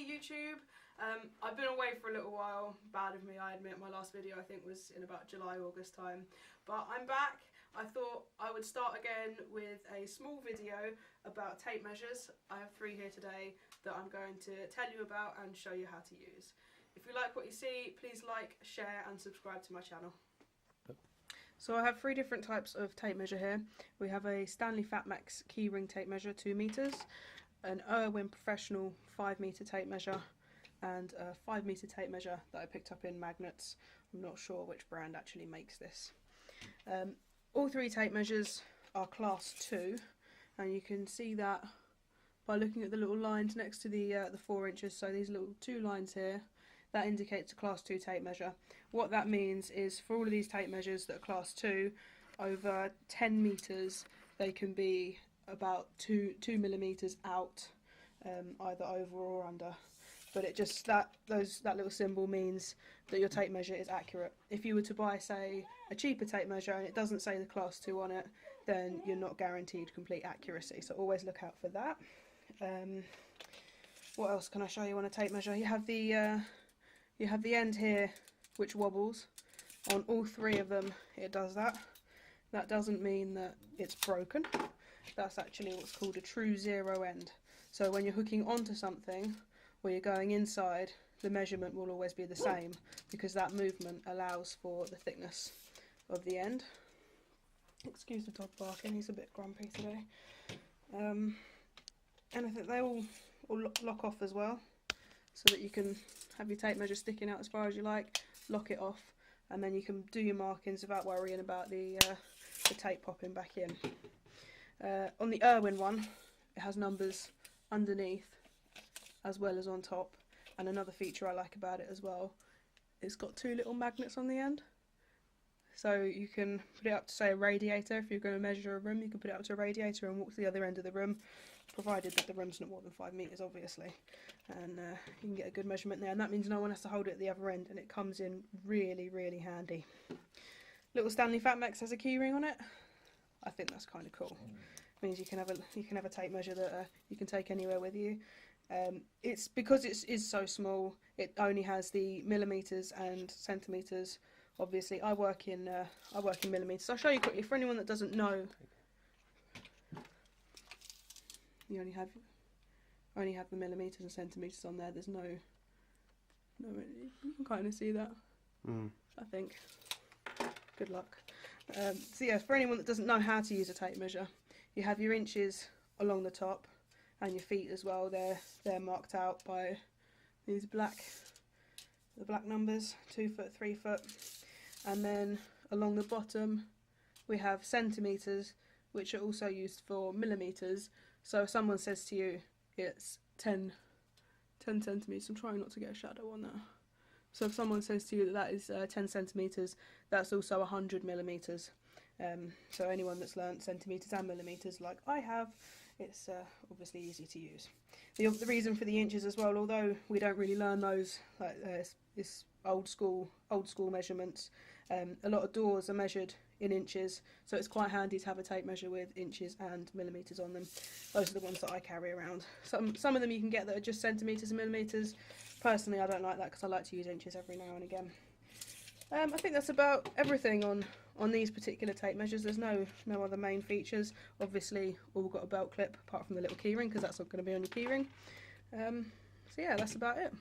YouTube. I've been away for a little while, bad of me I admit. My last video I think was in about July, August time, but I'm back. I thought I would start again with a small video about tape measures. I have 3 here today that I'm going to tell you about and show you how to use. If you like what you see, please like, share and subscribe to my channel. So I have 3 different types of tape measure here. We have a Stanley Fatmax keyring tape measure 2 meters, an Irwin Professional 5 meter tape measure, and a 5 meter tape measure that I picked up in Magnets. I'm not sure which brand actually makes this. All 3 tape measures are class 2, and you can see that by looking at the little lines next to the 4 inches. So these little 2 lines here, that indicates a class 2 tape measure. What that means is for all of these tape measures that are class 2, over 10 meters, they can be about 2 millimeters out, either over or under. But it just that little symbol means that your tape measure is accurate. If you were to buy, say, a cheaper tape measure and it doesn't say the class 2 on it, then you're not guaranteed complete accuracy. So always look out for that. What else can I show you on a tape measure? You have the end here which wobbles. On all 3 of them it does that. That doesn't mean that it's broken. That's actually what's called a true zero end. So when you're hooking onto something or you're going inside, the measurement will always be the same because that movement allows for the thickness of the end. Excuse the dog barking, he's a bit grumpy today. And I think they all lock off as well, so that you can have your tape measure sticking out as far as you like, lock it off, and then you can do your markings without worrying about the tape popping back in. On the Irwin one, it has numbers underneath as well as on top, and another feature I like about it as well, it's got 2 little magnets on the end. So you can put it up to, say, a radiator. If you're going to measure a room, you can put it up to a radiator and walk to the other end of the room, provided that the room's not more than 5 meters, obviously, and you can get a good measurement there, and that means no one has to hold it at the other end, and it comes in really, really handy. Little Stanley Fatmax has a keyring on it. I think that's kind of cool. It means you can have a tape measure that you can take anywhere with you. It's because it is so small. It only has the millimeters and centimeters. Obviously, I work in millimeters. I'll show you quickly for anyone that doesn't know. You only have the millimeters and centimeters on there. There's no. You can kind of see that. I think. Good luck. So yeah, for anyone that doesn't know how to use a tape measure, you have your inches along the top, and your feet as well. They're marked out by these black numbers, 2 foot, 3 foot, and then along the bottom we have centimeters, which are also used for millimeters. So if someone says to you it's 10 centimeters, I'm trying not to get a shadow on that. So if someone says to you that is 10 centimeters, that's also 100 millimeters. So anyone that's learnt centimeters and millimeters like I have, it's obviously easy to use. The reason for the inches as well, although we don't really learn those like this old school measurements, a lot of doors are measured in inches, so it's quite handy to have a tape measure with inches and millimeters on them. Those are the ones that I carry around. Some of them you can get that are just centimeters and millimeters. Personally, I don't like that because I like to use inches every now and again. I think that's about everything on these particular tape measures. There's no other main features. Obviously, all got a belt clip apart from the little keyring because that's not going to be on your keyring. So yeah, that's about it.